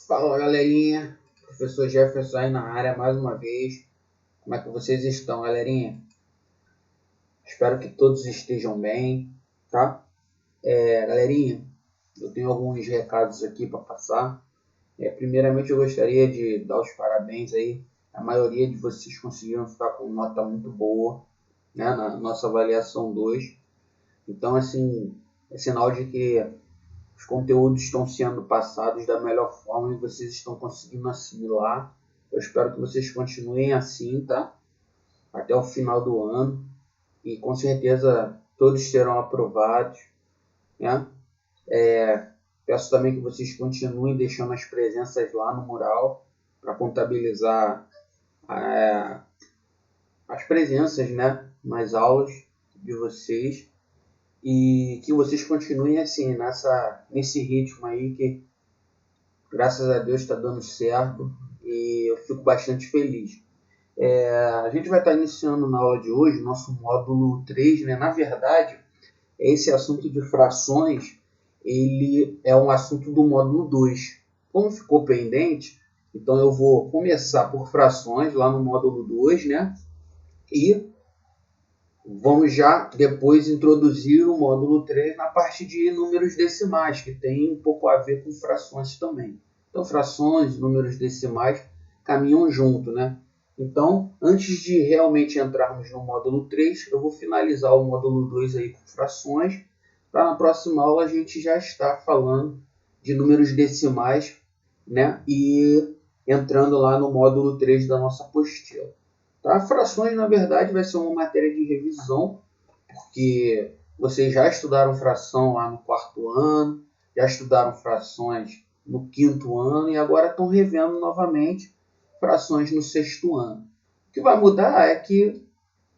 Fala galerinha, professor Jefferson aí na área mais uma vez. Como é que vocês estão, galerinha? Espero que todos estejam bem, tá? Galerinha, eu tenho alguns recados aqui para passar. Primeiramente eu gostaria de dar os parabéns aí. A maioria de vocês conseguiram ficar com nota muito boa, né, na nossa avaliação 2. Então, assim, é sinal de que os conteúdos estão sendo passados da melhor forma e vocês estão conseguindo assimilar. Eu espero que vocês continuem assim, tá? Até o final do ano. E com certeza todos serão aprovados, né? Peço também que vocês continuem deixando as presenças lá no mural para contabilizar as presenças, né, nas aulas de vocês. E que vocês continuem assim, nesse ritmo aí que, graças a Deus, está dando certo e eu fico bastante feliz. A gente vai estar iniciando na aula de hoje, nosso módulo 3, né? Na verdade, esse assunto de frações, ele é um assunto do módulo 2. Como ficou pendente, então eu vou começar por frações lá no módulo 2, né? E vamos já depois introduzir o módulo 3 na parte de números decimais, que tem um pouco a ver com frações também. Então, frações, números decimais caminham junto, né? Então, antes de realmente entrarmos no módulo 3, eu vou finalizar o módulo 2 aí com frações, para na próxima aula a gente já estar falando de números decimais, né? E entrando lá no módulo 3 da nossa apostila. Tá? Frações, na verdade, vai ser uma matéria de revisão, porque vocês já estudaram fração lá no 4º ano, já estudaram frações no 5º ano e agora estão revendo novamente frações no 6º ano. O que vai mudar é que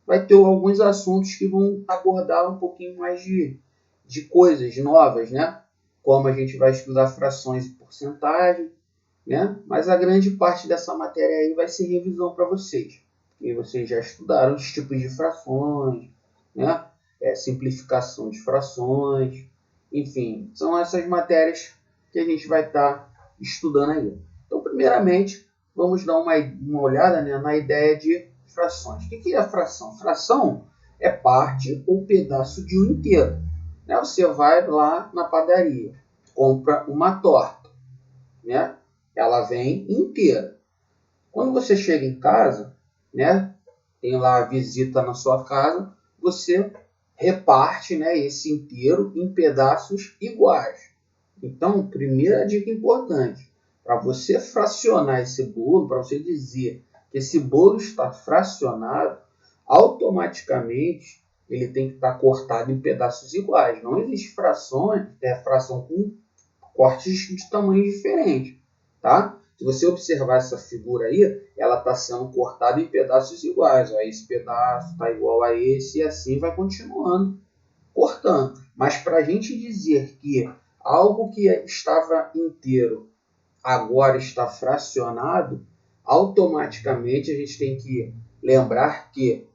vai ter alguns assuntos que vão abordar um pouquinho mais de coisas novas, né? Como a gente vai estudar frações e porcentagem, né? Mas a grande parte dessa matéria aí vai ser revisão para vocês. E vocês já estudaram os tipos de frações, né? Simplificação de frações, enfim, são essas matérias que a gente vai estar estudando aí. Então, primeiramente, vamos dar uma olhada, né, na ideia de frações. O que é a fração? Fração é parte ou pedaço de um inteiro. Né? Você vai lá na padaria, compra uma torta, né? Ela vem inteira. Quando você chega em casa, né, tem lá a visita na sua casa, você reparte, né, esse inteiro em pedaços iguais. Então, primeira dica importante, para você fracionar esse bolo, para você dizer que esse bolo está fracionado, automaticamente ele tem que estar cortado em pedaços iguais. Não existe fração com cortes de tamanho diferente, tá? Se você observar essa figura aí, ela está sendo cortada em pedaços iguais. Ó, esse pedaço está igual a esse e assim vai continuando cortando. Mas para a gente dizer que algo que estava inteiro agora está fracionado, automaticamente a gente tem que lembrar que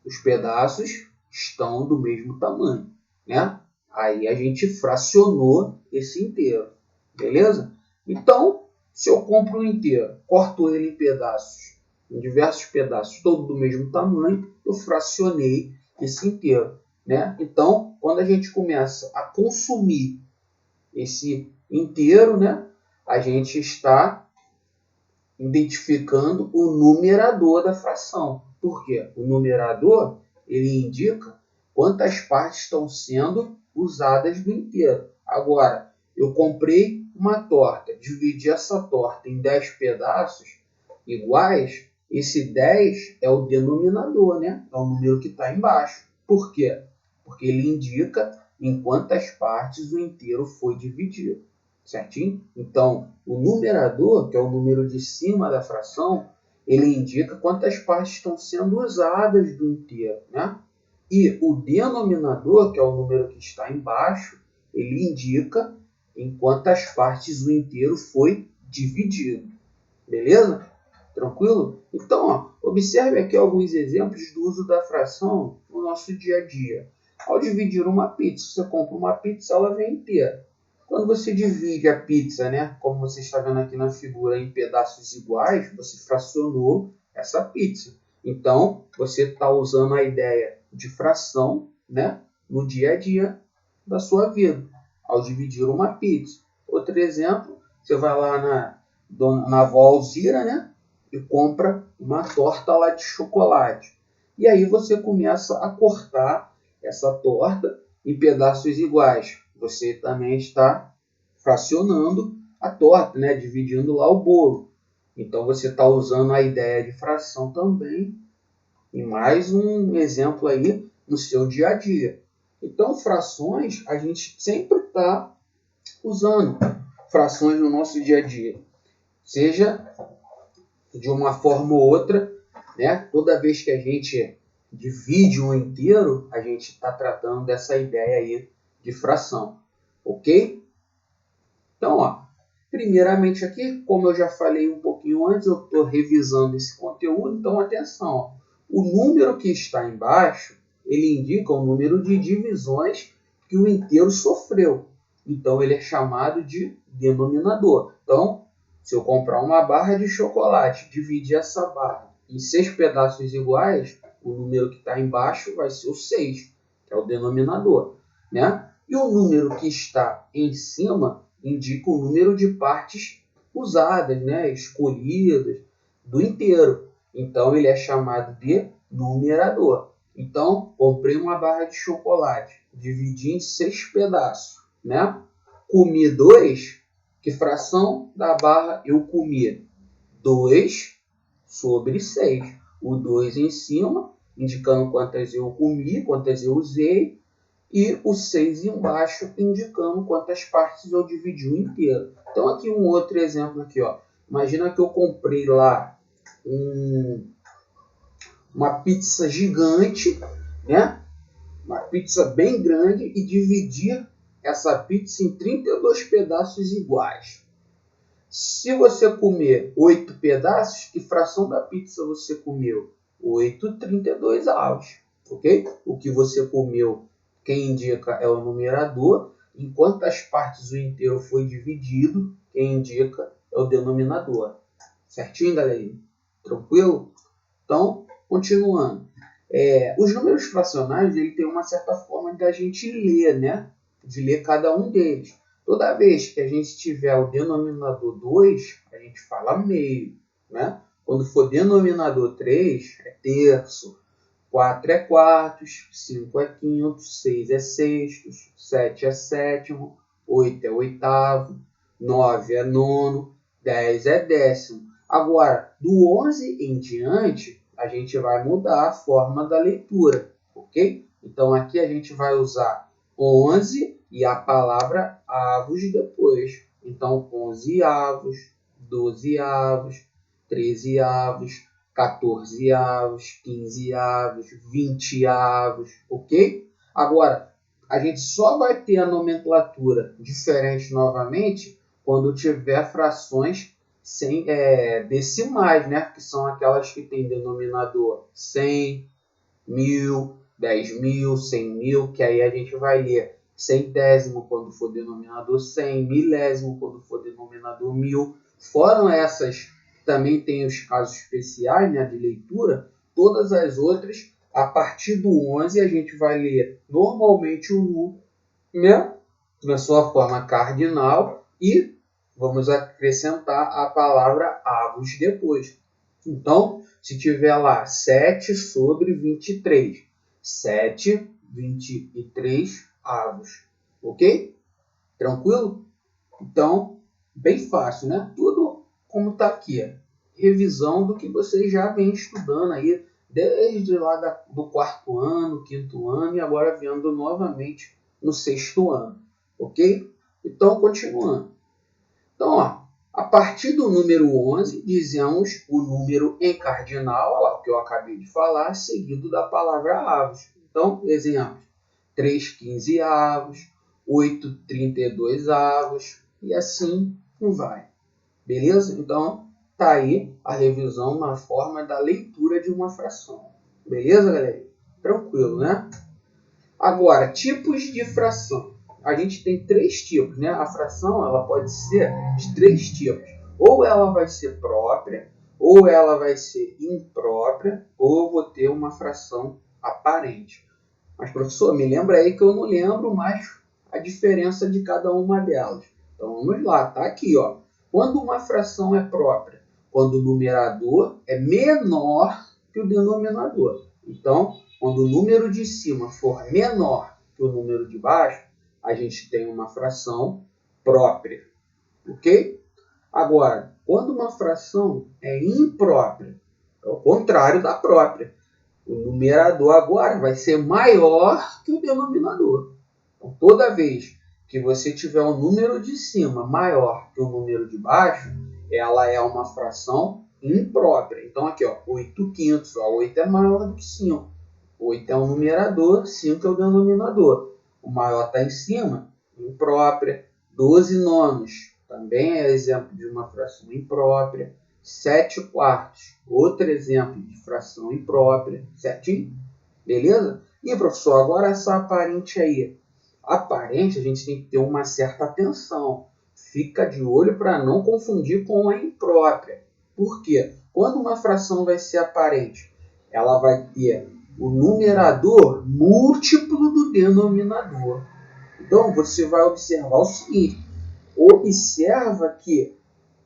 os pedaços estão do mesmo tamanho, né? Aí a gente fracionou esse inteiro, beleza? Então, se eu compro um inteiro, corto ele em pedaços, em diversos pedaços, todo do mesmo tamanho, eu fracionei esse inteiro, né? Então, quando a gente começa a consumir esse inteiro, né, a gente está identificando o numerador da fração. Por quê? O numerador, ele indica quantas partes estão sendo usadas do inteiro. Agora, eu comprei uma torta, dividi essa torta em 10 pedaços iguais, esse 10 é o denominador, né? É o número que está embaixo. Por quê? Porque ele indica em quantas partes o inteiro foi dividido. Certinho? Então, o numerador, que é o número de cima da fração, ele indica quantas partes estão sendo usadas do inteiro, né? E o denominador, que é o número que está embaixo, ele indica em quantas partes o inteiro foi dividido. Beleza? Tranquilo? Então, ó, observe aqui alguns exemplos do uso da fração no nosso dia a dia. Ao dividir uma pizza, você compra uma pizza, ela vem inteira. Quando você divide a pizza, né, como você está vendo aqui na figura, em pedaços iguais, você fracionou essa pizza. Então, você está usando a ideia de fração, né, no dia a dia da sua vida, ao dividir uma pizza. Outro exemplo, você vai lá na avó Alzira, né, e compra uma torta lá de chocolate. E aí você começa a cortar essa torta em pedaços iguais. Você também está fracionando a torta, né, dividindo lá o bolo. Então você está usando a ideia de fração também. E mais um exemplo aí no seu dia a dia. Então, frações, a gente sempre está usando frações no nosso dia a dia. Seja de uma forma ou outra, né? Toda vez que a gente divide um inteiro, a gente está tratando dessa ideia aí de fração. Ok? Então, ó, primeiramente aqui, como eu já falei um pouquinho antes, eu estou revisando esse conteúdo, então atenção. Ó, o número que está embaixo, ele indica o número de divisões que o inteiro sofreu. Então, ele é chamado de denominador. Então, se eu comprar uma barra de chocolate, dividir essa barra em 6 pedaços iguais, o número que está embaixo vai ser o 6, que é o denominador, né? E o número que está em cima indica o número de partes usadas, né? Escolhidas do inteiro. Então, ele é chamado de numerador. Então, comprei uma barra de chocolate, dividi em 6 pedaços, né? Comi 2, que fração da barra eu comi? 2 sobre 6. O 2 em cima, indicando quantas eu comi, quantas eu usei, e o 6 embaixo, indicando quantas partes eu dividi o inteiro. Então, aqui um outro exemplo aqui, ó. Imagina que eu comprei lá uma pizza gigante, né? Uma pizza bem grande, e dividir essa pizza em 32 pedaços iguais. Se você comer 8 pedaços, que fração da pizza você comeu? 8 32 avos, ok? O que você comeu, quem indica é o numerador, em quantas partes o inteiro foi dividido, quem indica é o denominador. Certinho, galera? Tranquilo? Então, continuando. Os números fracionários, ele tem uma certa forma de a gente ler, né? De ler cada um deles. Toda vez que a gente tiver o denominador 2, a gente fala meio, né? Quando for denominador 3, é terço, 4 é quartos, 5 é quintos, 6 é sextos, 7 é sétimo, 8 é oitavo, 9 é nono, 10 é décimo. Agora, do 11 em diante, a gente vai mudar a forma da leitura, ok? Então, aqui a gente vai usar 11 e a palavra avos depois. Então, 11 avos, 12 avos, 13 avos, 14 avos, 15 avos, 20 avos, ok? Agora, a gente só vai ter a nomenclatura diferente novamente quando tiver frações sem decimais, né? Que são aquelas que têm denominador 100, 1000, 10.000, 100.000, que aí a gente vai ler centésimo quando for denominador 100, milésimo quando for denominador 1000. Foram essas, também tem os casos especiais, né, de leitura. Todas as outras, a partir do 11, a gente vai ler normalmente o número, né, na sua forma cardinal, e vamos acrescentar a palavra avos depois. Então, se tiver lá 7 sobre 23, 7, 23 avos, ok? Tranquilo? Então, bem fácil, né? Tudo como está aqui. Revisão do que você já vem estudando aí, desde lá do 4º ano, 5º ano, e agora vendo novamente no 6º ano, ok? Então, continuando. Então, ó, a partir do número 11, dizemos o número em cardinal, olha lá, o que eu acabei de falar, seguido da palavra avos. Então, exemplos: 3 15 avos, 8 32 avos, e assim vai. Beleza? Então, tá aí a revisão na forma da leitura de uma fração. Beleza, galera? Tranquilo, né? Agora, tipos de fração. a gente tem três tipos, né? A fração ela pode ser de três tipos. Ou ela vai ser própria, ou ela vai ser imprópria, ou eu vou ter uma fração aparente. Mas, professor, me lembra aí que eu não lembro mais a diferença de cada uma delas. Então, vamos lá, tá aqui, ó. Quando uma fração é própria? Quando o numerador é menor que o denominador. Então, quando o número de cima for menor que o número de baixo, a gente tem uma fração própria, ok? Agora, quando uma fração é imprópria, é o contrário da própria. O numerador agora vai ser maior que o denominador. Então, toda vez que você tiver um número de cima maior que o número de baixo, ela é uma fração imprópria. Então, aqui, ó, 8 quintos. Ó, 8 é maior do que 5. 8 é o numerador, 5 é o denominador. O maior está em cima, imprópria. 12 nonos, também é exemplo de uma fração imprópria. 7 quartos, outro exemplo de fração imprópria. Certinho? Beleza? E, professor, agora essa aparente aí. Aparente, a gente tem que ter uma certa atenção. Fica de olho para não confundir com a imprópria. Por quê? Quando uma fração vai ser aparente, ela vai ter o numerador múltiplo do denominador. Então, você vai observar o seguinte. Observa que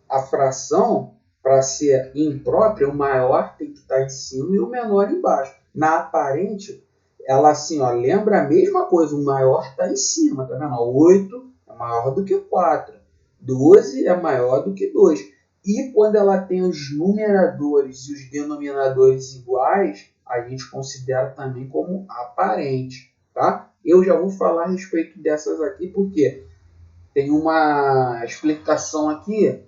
a fração, para ser imprópria, o maior tem que estar em cima e o menor embaixo. Na aparente, ela assim, ó, lembra a mesma coisa, o maior está em cima, tá vendo? 8 é maior do que 4, 12 é maior do que 2. E quando ela tem os numeradores e os denominadores iguais, a gente considera também como aparente, tá? Eu já vou falar a respeito dessas aqui, porque tem uma explicação aqui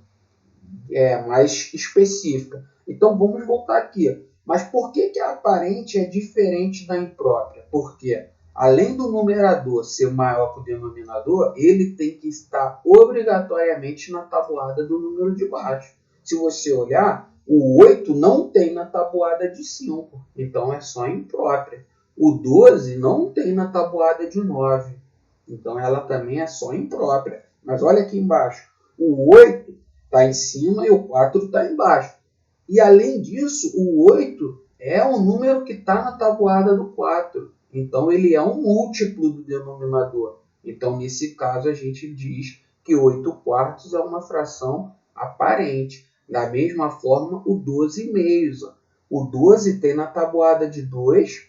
mais específica. Então, vamos voltar aqui. Mas por que a aparente é diferente da imprópria? Porque, além do numerador ser maior que o denominador, ele tem que estar obrigatoriamente na tabuada do número de baixo. Se você olhar, o 8 não tem na tabuada de 5, então é só imprópria. O 12 não tem na tabuada de 9, então ela também é só imprópria. Mas olha aqui embaixo, o 8 está em cima e o 4 está embaixo. E além disso, o 8 é um número que está na tabuada do 4. Então ele é um múltiplo do denominador. Então nesse caso a gente diz que 8 quartos é uma fração aparente. Da mesma forma o 12 meios. O 12 tem na tabuada de 2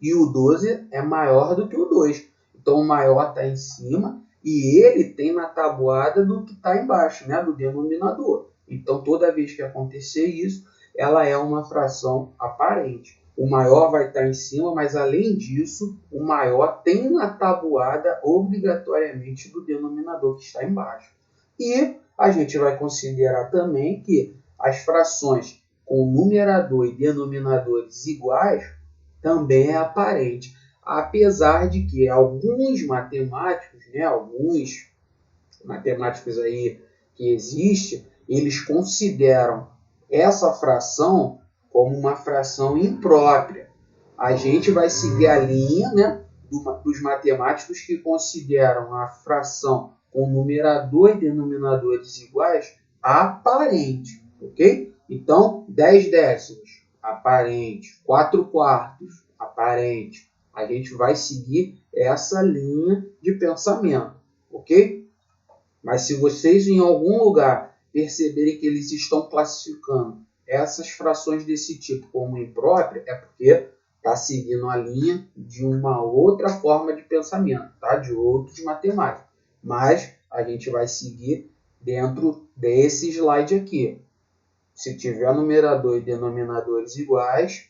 e o 12 é maior do que o 2. Então o maior está em cima e ele tem na tabuada do que está embaixo, né, do denominador. Então, toda vez que acontecer isso, ela é uma fração aparente. O maior vai estar em cima, mas além disso, o maior tem na tabuada obrigatoriamente do denominador que está embaixo. E a gente vai considerar também que as frações com numerador e denominadores iguais também é aparente. Apesar de que alguns matemáticos, né, alguns matemáticos aí que existem, eles consideram essa fração como uma fração imprópria. A gente vai seguir a linha, né, dos matemáticos que consideram a fração com numerador e denominadores iguais aparente, ok? Então, 10 décimos, aparente, 4 quartos, aparente. A gente vai seguir essa linha de pensamento, ok? Mas se vocês em algum lugar perceberem que eles estão classificando essas frações desse tipo como imprópria, é porque está seguindo a linha de uma outra forma de pensamento, tá? De outros matemáticos. Mas a gente vai seguir dentro desse slide aqui. Se tiver numerador e denominadores iguais,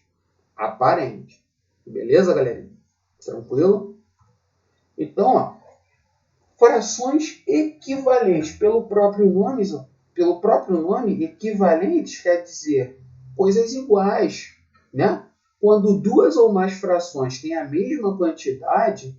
aparente. Beleza, galerinha? Tranquilo? Então, ó, frações equivalentes pelo próprio nome, equivalentes quer dizer coisas iguais, né? Quando duas ou mais frações têm a mesma quantidade,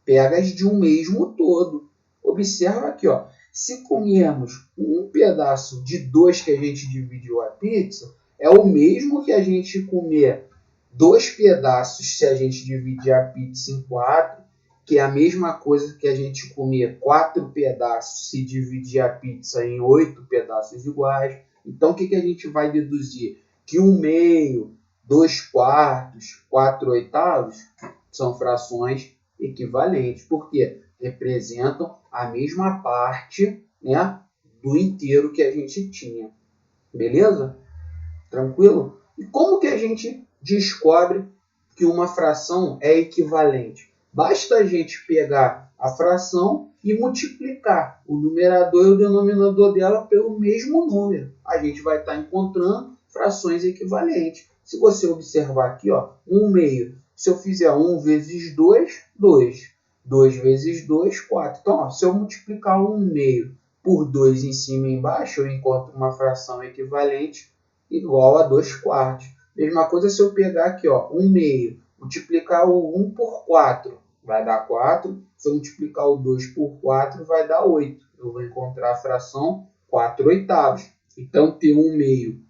pega-as de um mesmo todo. Observa aqui, ó. Se comermos um pedaço de 2 que a gente dividiu a pizza, é o mesmo que a gente comer 2 pedaços se a gente dividir a pizza em 4, que é a mesma coisa que a gente comer 4 pedaços se dividir a pizza em 8 pedaços iguais. Então, o que a gente vai deduzir? Que 1/2, 2/4, 4/8 são frações equivalentes, porque representam a mesma parte, né, do inteiro que a gente tinha. Beleza? Tranquilo? E como que a gente descobre que uma fração é equivalente? Basta a gente pegar a fração e multiplicar o numerador e o denominador dela pelo mesmo número. A gente vai estar encontrando frações equivalentes. Se você observar aqui, ó, 1/2. Se eu fizer 1 vezes 2, 2. 2 vezes 2, 4. Então, ó, se eu multiplicar 1/2 por 2 em cima e embaixo, eu encontro uma fração equivalente igual a 2/4. Mesma coisa se eu pegar aqui, ó, 1/2, multiplicar o 1 por 4, vai dar 4. Se eu multiplicar o 2 por 4, vai dar 8. Eu vou encontrar a fração 4/8. Então, ter 1/2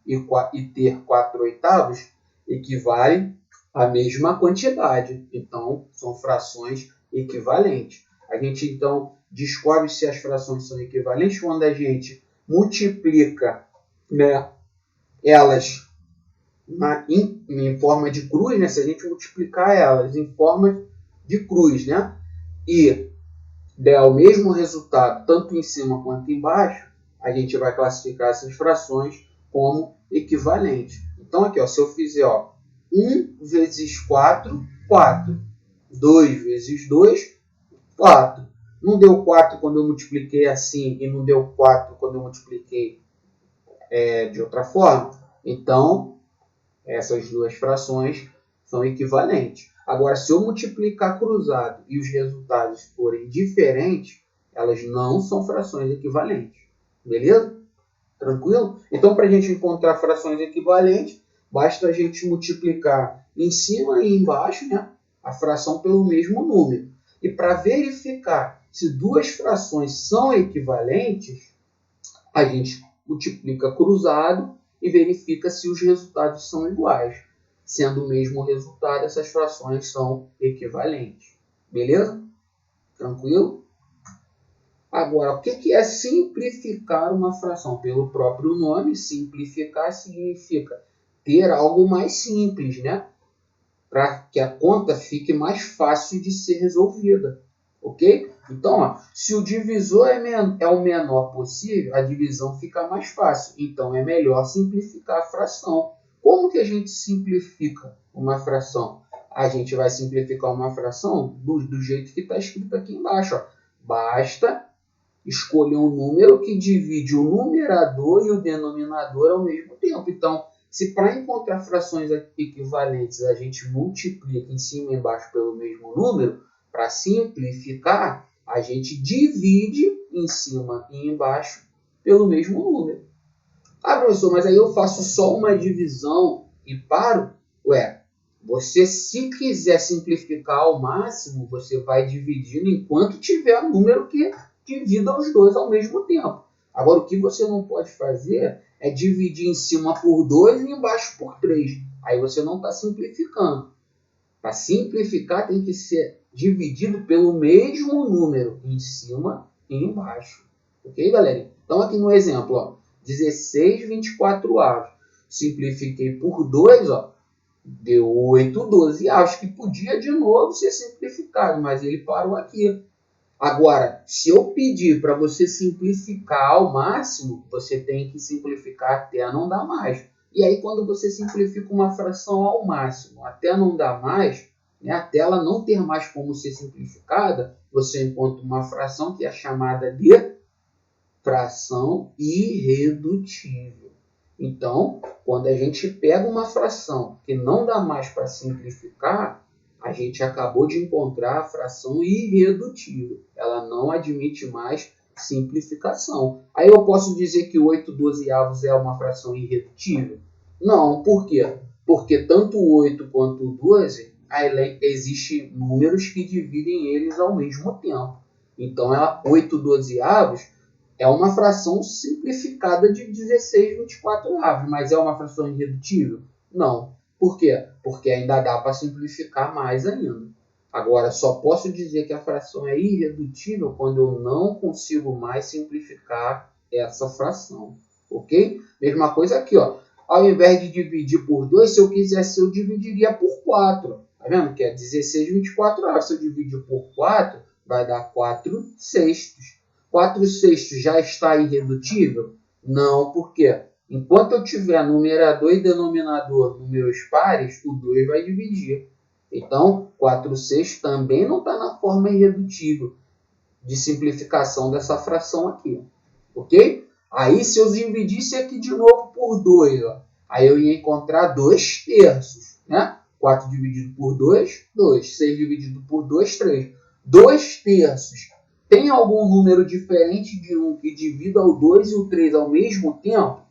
e ter 4/8 equivale à mesma quantidade. Então, são frações equivalentes. A gente, então, descobre se as frações são equivalentes quando a gente multiplica, né, elas em forma de cruz, né? Se a gente multiplicar elas em forma de cruz, né? E der o mesmo resultado tanto em cima quanto embaixo, a gente vai classificar essas frações como equivalentes. Então aqui, ó, se eu fizer, ó, 1 vezes 4, 4. 2 vezes 2, 4. Não deu 4 quando eu multipliquei assim e não deu 4 quando eu multipliquei de outra forma. Então, essas duas frações são equivalentes. Agora, se eu multiplicar cruzado e os resultados forem diferentes, elas não são frações equivalentes. Beleza? Tranquilo? Então, para a gente encontrar frações equivalentes, basta a gente multiplicar em cima e embaixo, né, a fração pelo mesmo número. E para verificar se duas frações são equivalentes, a gente multiplica cruzado e verifica se os resultados são iguais. Sendo o mesmo resultado, essas frações são equivalentes. Beleza? Tranquilo? Agora, o que é simplificar uma fração? Pelo próprio nome, simplificar significa ter algo mais simples, né? Para que a conta fique mais fácil de ser resolvida. Ok? Então, ó, se o divisor é o menor possível, a divisão fica mais fácil. Então, é melhor simplificar a fração. Como que a gente simplifica uma fração? A gente vai simplificar uma fração do jeito que está escrito aqui embaixo. Ó. Basta escolher um número que divide o numerador e o denominador ao mesmo tempo. Então, se para encontrar frações equivalentes a gente multiplica em cima e embaixo pelo mesmo número, para simplificar, a gente divide em cima e embaixo pelo mesmo número. Ah, professor, mas aí eu faço só uma divisão e paro? Ué, você se quiser simplificar ao máximo, você vai dividindo enquanto tiver um número que divida os dois ao mesmo tempo. Agora, o que você não pode fazer é dividir em cima por 2 e embaixo por 3. Aí você não está simplificando. Para simplificar, tem que ser dividido pelo mesmo número, em cima e embaixo. Ok, galera? Então, aqui no exemplo, ó, 16/24. Simplifiquei por 2, ó, deu 8/12. Que podia de novo ser simplificado, mas ele parou aqui. Agora, se eu pedir para você simplificar ao máximo, você tem que simplificar até não dar mais. E aí, quando você simplifica uma fração ao máximo, até não dar mais, né, até ela não ter mais como ser simplificada, você encontra uma fração que é chamada de fração irredutível. Então, quando a gente pega uma fração que não dá mais para simplificar, a gente acabou de encontrar a fração irredutível. Ela não admite mais simplificação. Aí eu posso dizer que 8/12 é uma fração irredutível? Não, por quê? Porque tanto o 8 quanto o 12, existem números que dividem eles ao mesmo tempo. Então, 8/12 é uma fração simplificada de 16/24, mas é uma fração irredutível? Não. Por quê? Porque ainda dá para simplificar mais ainda. Agora, só posso dizer que a fração é irredutível quando eu não consigo mais simplificar essa fração. Ok? Mesma coisa aqui, ó. Ao invés de dividir por 2, se eu quisesse, eu dividiria por 4. Tá vendo? Que é 16 24 Se eu dividir por 4, vai dar 4 sextos. 4 sextos já está irredutível? Não, por quê? Enquanto eu tiver numerador e denominador números pares, o 2 vai dividir. Então, 4 sextos também não está na forma irredutível de simplificação dessa fração aqui. Ok? Aí, se eu dividisse aqui de novo por 2, ó, aí eu ia encontrar 2 terços. Né? 4 dividido por 2, 2. 6 dividido por 2, 3. 2 terços. Tem algum número diferente de 1 que divida o 2 e o 3 ao mesmo tempo?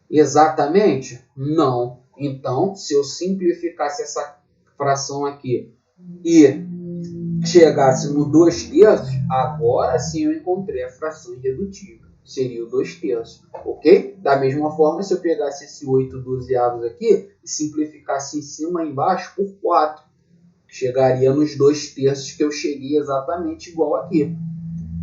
Exatamente? Não. Então, se eu simplificasse essa fração aqui e chegasse no 2 terços, agora sim eu encontrei a fração irredutível. Seria o 2 terços, ok? Da mesma forma, se eu pegasse esse 8 dozeavos aqui e simplificasse em cima e embaixo por 4, chegaria nos 2 terços que eu cheguei exatamente igual aqui.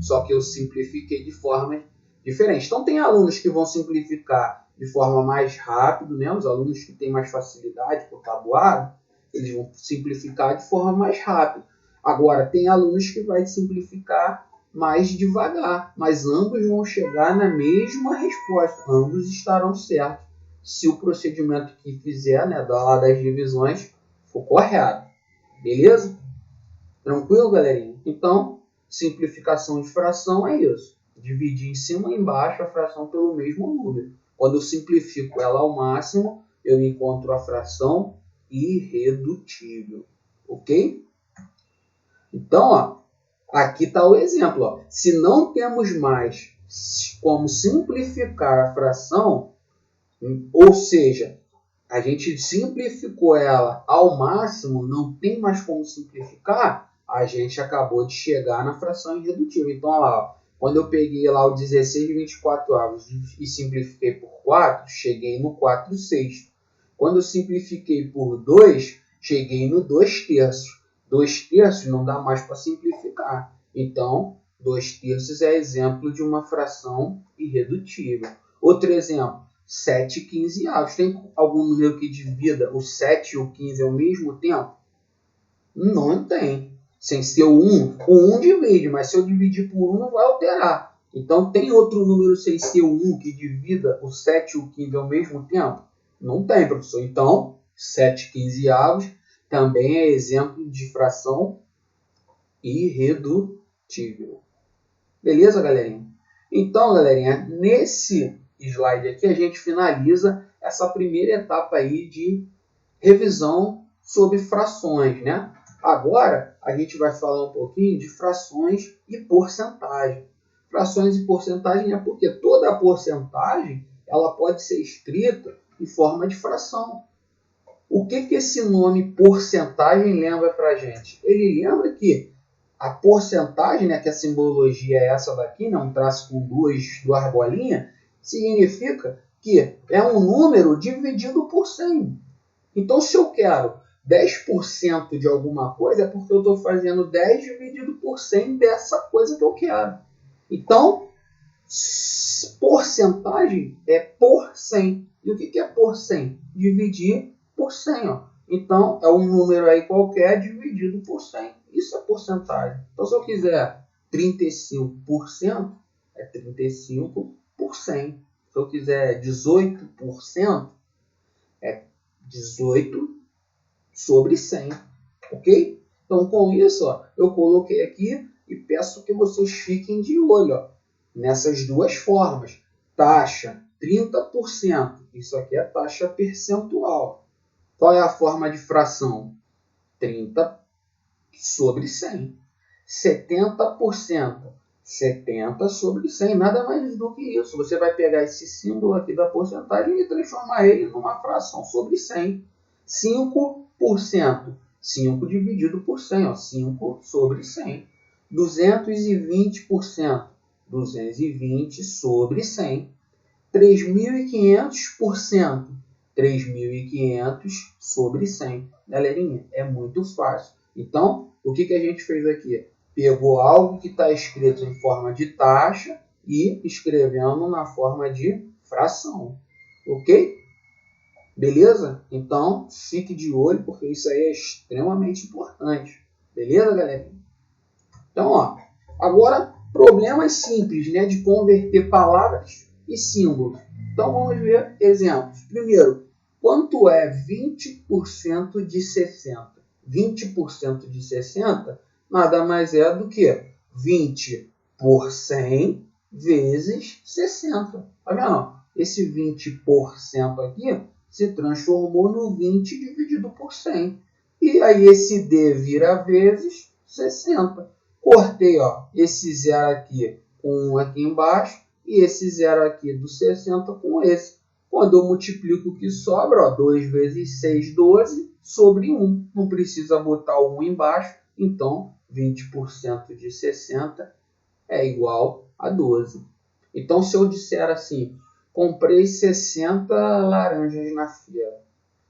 Só que eu simplifiquei de forma diferente. Então, tem alunos que vão simplificar de forma mais rápida, né? Os alunos que têm mais facilidade por tabuado, eles vão simplificar de forma mais rápida. Agora, tem alunos que vai simplificar mais devagar, mas ambos vão chegar na mesma resposta. Ambos estarão certos se o procedimento que fizer, né, das divisões, for correto. Beleza? Tranquilo, galerinha? Então, simplificação de fração é isso. Dividir em cima e embaixo a fração pelo mesmo número. Quando eu simplifico ela ao máximo, eu encontro a fração irredutível. Ok? Então, ó, aqui está o exemplo. Ó. Se não temos mais como simplificar a fração, ou seja, a gente simplificou ela ao máximo, não tem mais como simplificar, a gente acabou de chegar na fração irredutível. Então, olha lá, ó, quando eu peguei lá o 16 24 e simplifiquei por 4, cheguei no 4 sextos. Quando eu simplifiquei por 2, cheguei no 2 terços. 2 terços não dá mais para simplificar. Então, 2 terços é exemplo de uma fração irredutível. Outro exemplo, 7 15avos. Tem algum número que divida o 7 e o 15 ao mesmo tempo? Não tem. Sem ser o 1, o 1 divide, mas se eu dividir por 1 não vai alterar. Então, tem outro número sem ser o 1 que divida o 7 e o 15 ao mesmo tempo? Não tem, professor. Então, 7 15avos também é exemplo de fração irredutível. Beleza, galerinha? Então, galerinha, nesse slide aqui a gente finaliza essa primeira etapa aí de revisão sobre frações, né? Agora a gente vai falar um pouquinho de frações e porcentagem. Frações e porcentagem é porque toda a porcentagem ela pode ser escrita em forma de fração. O que esse nome porcentagem lembra para a gente? Ele lembra que a porcentagem, né, que a simbologia é essa daqui, né, um traço com duas bolinhas, significa que é um número dividido por 100. Então, se eu quero 10% de alguma coisa, é porque eu estou fazendo 10 dividido por 100 dessa coisa que eu quero. Então, porcentagem é por 100. E o que é por 100? Dividir por 100. Ó. Então, é um número aí qualquer dividido por 100. Isso é porcentagem. Então, se eu quiser 35%, é 35 por 100. Se eu quiser 18%, é 18 sobre 100. Ok? Então, com isso, ó, eu coloquei aqui e peço que vocês fiquem de olho ó, nessas duas formas. Taxa 30%. Isso aqui é taxa percentual. Qual é a forma de fração? 30 sobre 100. 70%. 70 sobre 100. Nada mais do que isso. Você vai pegar esse símbolo aqui da porcentagem e transformar ele numa fração sobre 100. 5%. 5 dividido por 100. Ó, 5 sobre 100. 220%. 220 sobre 100. 3.500%. 3.500 sobre 100. Galerinha, é muito fácil. Então, o que a gente fez aqui? Pegou algo que está escrito em forma de taxa e escrevendo na forma de fração. Ok? Beleza? Então, fique de olho, porque isso aí é extremamente importante. Beleza, galera? Então, ó, agora, problemas simples, né, de converter palavras e símbolos. Então, vamos ver exemplos. Primeiro, quanto é 20% de 60? 20% de 60 nada mais é do que 20 por 100 vezes 60. Tá vendo? Esse 20% aqui se transformou no 20 dividido por 100. E aí esse D vira vezes 60. Cortei, ó, esse zero aqui com um aqui embaixo e esse zero aqui do 60 com esse. Quando eu multiplico o que sobra, ó, 2 vezes 6, 12, sobre 1. Não precisa botar o 1 embaixo, então 20% de 60 é igual a 12. Então, se eu disser assim, comprei 60 laranjas na feira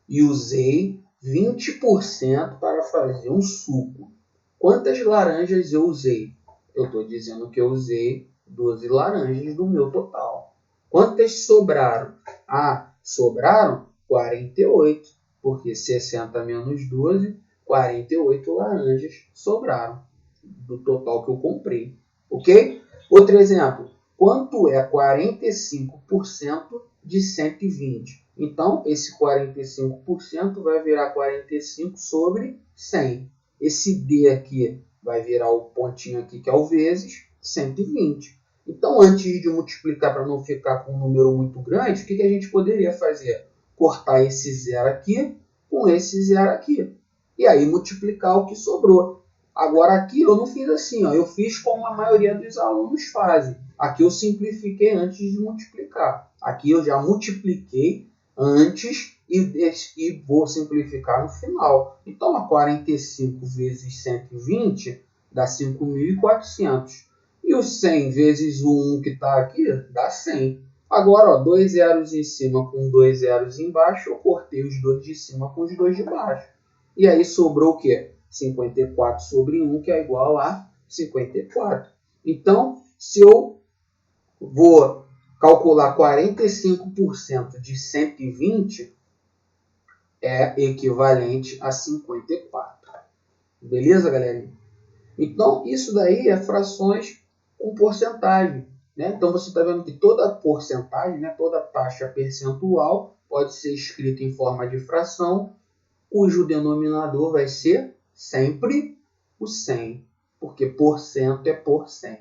e usei 20% para fazer um suco. Quantas laranjas eu usei? Eu estou dizendo que eu usei 12 laranjas do meu total. Quantas sobraram? Ah, sobraram 48, porque 60 menos 12, 48 laranjas sobraram do total que eu comprei. Ok? Outro exemplo. Quanto é 45% de 120? Então, esse 45% vai virar 45 sobre 100. Esse D aqui vai virar o pontinho aqui, que é o vezes 120. Então, antes de multiplicar para não ficar com um número muito grande, o que a gente poderia fazer? Cortar esse zero aqui com esse zero aqui. E aí multiplicar o que sobrou. Agora aqui eu não fiz assim, ó, eu fiz como a maioria dos alunos fazem. Aqui eu simplifiquei antes de multiplicar. Aqui eu já multipliquei antes e vou simplificar no final. Então, 45 vezes 120 dá 5.400. E o 100 vezes o 1 que está aqui dá 100. Agora, ó, 2 zeros em cima com 2 zeros embaixo, eu cortei os dois de cima com os dois de baixo. E aí sobrou o quê? 54 sobre 1, que é igual a 54. Então, se eu vou calcular 45% de 120, é equivalente a 54. Beleza, galerinha? Então, isso daí é frações com porcentagem. Né? Então, você está vendo que toda porcentagem, né, toda taxa percentual pode ser escrita em forma de fração, cujo denominador vai ser sempre o 100, porque porcento é por 100.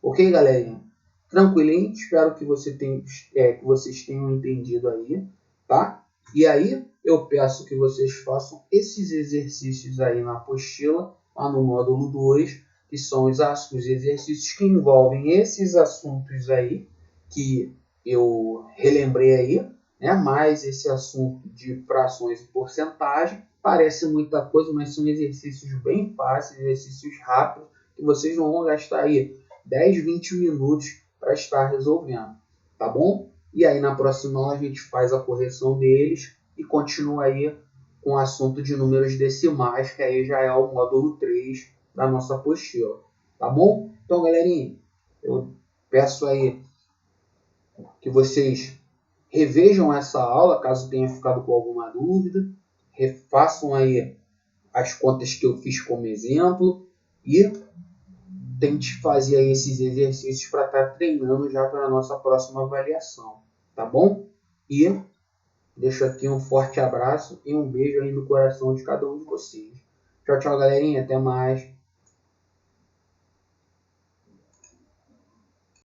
Ok, galerinha? Tranquilinho? Espero que vocês tenham entendido aí, tá? E aí, eu peço que vocês façam esses exercícios aí na apostila, lá no módulo 2, que são os exercícios que envolvem esses assuntos aí, que eu relembrei aí, né? Mais esse assunto de frações e porcentagem. Parece muita coisa, mas são exercícios bem fáceis, exercícios rápidos, que vocês não vão gastar aí 10, 20 minutos para estar resolvendo, tá bom? E aí na próxima aula a gente faz a correção deles e continua aí com o assunto de números decimais, que aí já é o módulo 3 da nossa apostila, tá bom? Então, galerinha, eu peço aí que vocês revejam essa aula, caso tenha ficado com alguma dúvida, refaçam aí as contas que eu fiz como exemplo e tente fazer aí esses exercícios para estar treinando já para a nossa próxima avaliação, tá bom? E deixo aqui um forte abraço e um beijo aí no coração de cada um de vocês. Tchau, tchau, galerinha. Até mais.